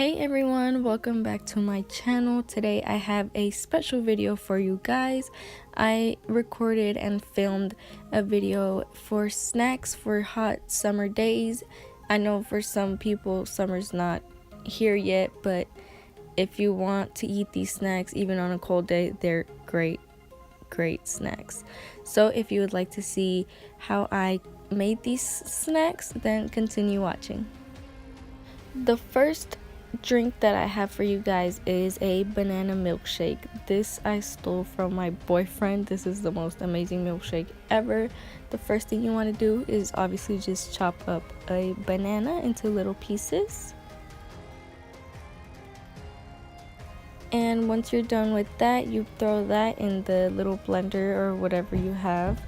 Hey everyone, welcome back to my channel. Today I have a special video for you guys. I recorded and filmed a video for snacks for hot summer days. I know for some people summer's not here yet, but if you want to eat these snacks even on a cold day, they're great snacks. So if you would like to see how I made these snacks, then continue watching. The first drink that I have for you guys is a banana milkshake. This I stole from my boyfriend. This is the most amazing milkshake ever. The first thing you want to do is obviously just chop up a banana into little pieces. And once you're done with that, you throw that in the little blender or whatever you have.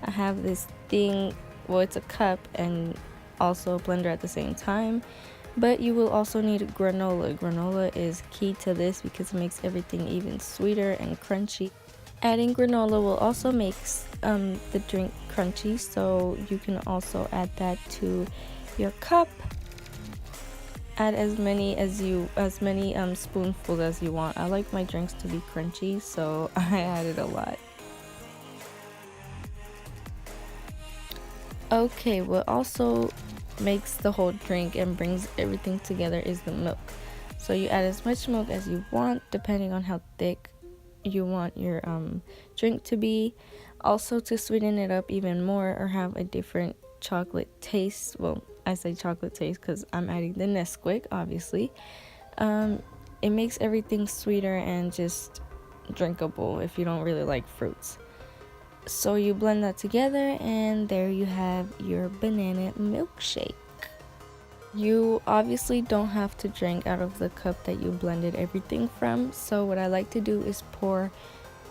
I have this thing, well, it's a cup and also a blender at the same time. But you will also need granola. Granola is key to this because it makes everything even sweeter and crunchy. Adding granola will also make the drink crunchy, so you can also add that to your cup. Add as many spoonfuls as you want. I like my drinks to be crunchy, so I added a lot. Okay, what also makes the whole drink and brings everything together is the milk. So you add as much milk as you want depending on how thick you want your drink to be. Also, to sweeten it up even more or have a different chocolate taste, well, I say chocolate taste because I'm adding the Nesquik, obviously. It makes everything sweeter and just drinkable if you don't really like fruits. So you blend that together and there you have your banana milkshake. You obviously don't have to drink out of the cup that you blended everything from. So what I like to do is pour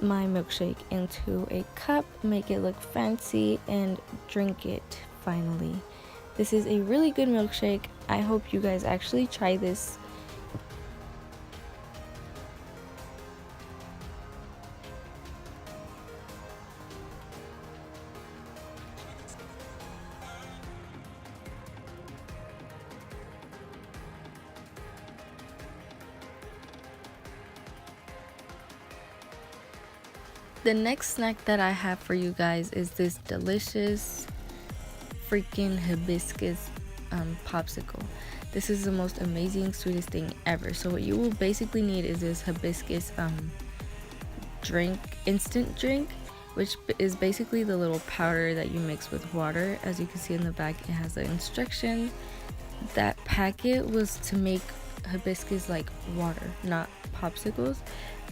my milkshake into a cup, make it look fancy, and drink it finally. This is a really good milkshake. I hope you guys actually try this. The next snack that I have for you guys is this delicious freaking hibiscus popsicle. This is the most amazing, sweetest thing ever. So what you will basically need is this hibiscus instant drink, which is basically the little powder that you mix with water. As you can see in the back, it has the instructions. That packet was to make hibiscus like water, not popsicles.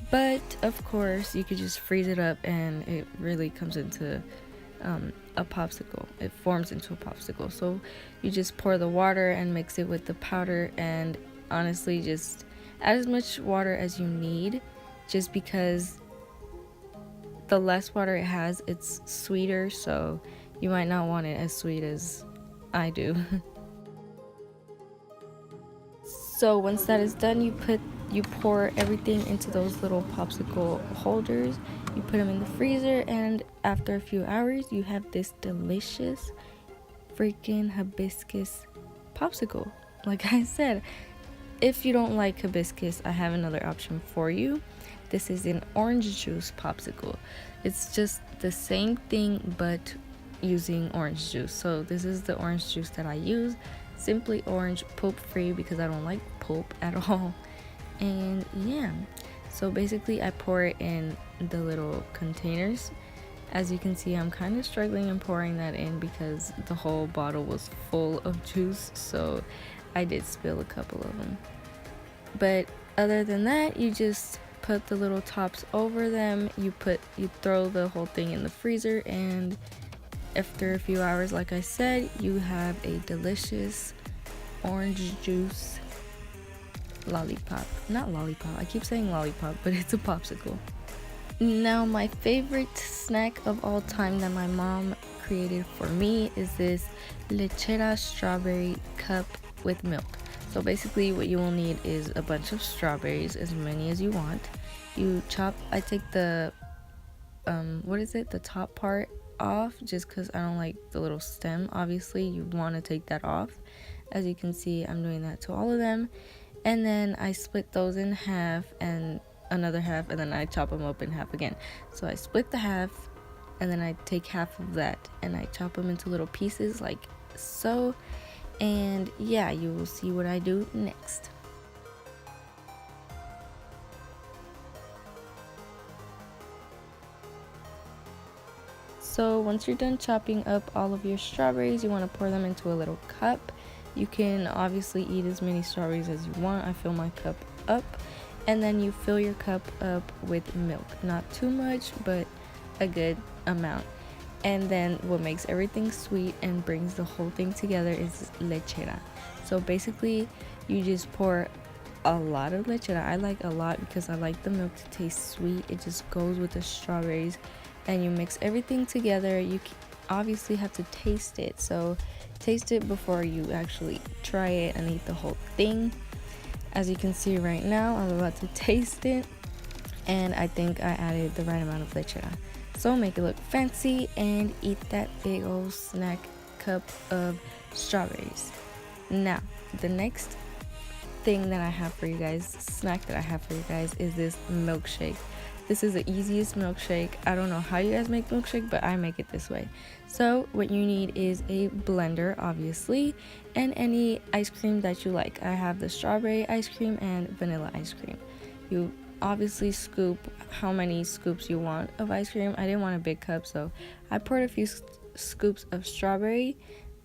But of course you could just freeze it up and it really comes into a popsicle. It forms into a popsicle. So you just pour the water and mix it with the powder, and honestly just add as much water as you need, just because the less water it has, it's sweeter, so you might not want it as sweet as I do. So once that is done, you pour everything into those little popsicle holders. You put them in the freezer, and after a few hours, you have this delicious freaking hibiscus popsicle. Like I said, if you don't like hibiscus, I have another option for you. This is an orange juice popsicle. It's just the same thing, but using orange juice. So this is the orange juice that I use. Simply orange, pulp free, because I don't like pulp at all. And yeah, so basically I pour it in the little containers. As you can see, I'm kind of struggling in pouring that in because the whole bottle was full of juice, so I did spill a couple of them. But other than that, you just put the little tops over them. You throw the whole thing in the freezer, and after a few hours, like I said, you have a delicious orange juice lollipop. Not lollipop, I keep saying lollipop, but it's a popsicle. Now, my favorite snack of all time that my mom created for me is this lechera strawberry cup with milk. So basically what you will need is a bunch of strawberries, as many as you want. You chop, I take the the top part off, just because I don't like the little stem. Obviously you want to take that off. As you can see, I'm doing that to all of them. and then I split those in half and another half, and then I chop them up in half again. So I split the half, and then I take half of that and I chop them into little pieces like so. And yeah, you will see what I do next. So once you're done chopping up all of your strawberries, you want to pour them into a little cup. You can obviously eat as many strawberries as you want. I fill my cup up, and then you fill your cup up with milk. Not too much, but a good amount. And then what makes everything sweet and brings the whole thing together is lechera. So basically you just pour a lot of lechera. I like a lot because I like the milk to taste sweet. It just goes with the strawberries, and you mix everything together. You obviously have to taste it, so taste it before you actually try it and eat the whole thing. As you can see right now, I'm about to taste it, and I think I added the right amount of lechera. So make it look fancy and eat that big old snack cup of strawberries. Now, the next thing that I have for you guys, snack that I have for you guys, is this milkshake. This is the easiest milkshake. I don't know how you guys make milkshake, but I make it this way. So what you need is a blender, obviously, and any ice cream that you like. I have the strawberry ice cream and vanilla ice cream. You obviously scoop how many scoops you want of ice cream. I didn't want a big cup, so I poured a few scoops of strawberry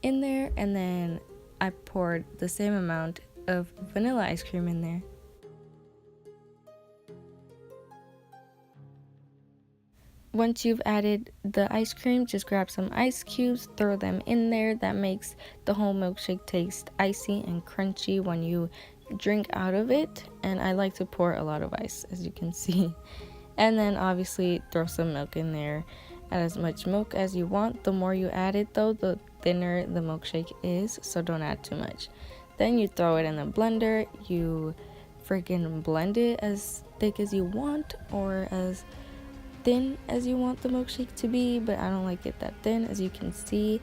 in there, and then I poured the same amount of vanilla ice cream in there. Once you've added the ice cream, just grab some ice cubes, throw them in there. That makes the whole milkshake taste icy and crunchy when you drink out of it. And I like to pour a lot of ice, as you can see. And then obviously throw some milk in there. Add as much milk as you want. The more you add it though, the thinner the milkshake is, so don't add too much. Then you throw it in the blender. You freaking blend it as thick as you want or as thin as you want the milkshake to be, but I don't like it that thin, as you can see.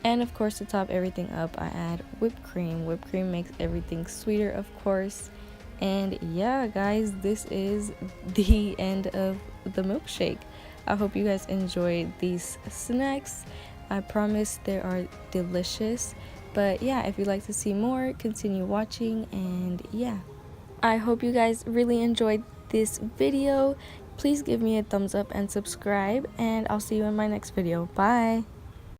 And of course, to top everything up, I add whipped cream. Whipped cream makes everything sweeter, of course. And yeah, guys, this is the end of the milkshake. I hope you guys enjoyed these snacks. I promise they are delicious. But yeah, if you'd like to see more, continue watching. And yeah, I hope you guys really enjoyed this video. Please give me a thumbs up and subscribe, and I'll see you in my next video. Bye.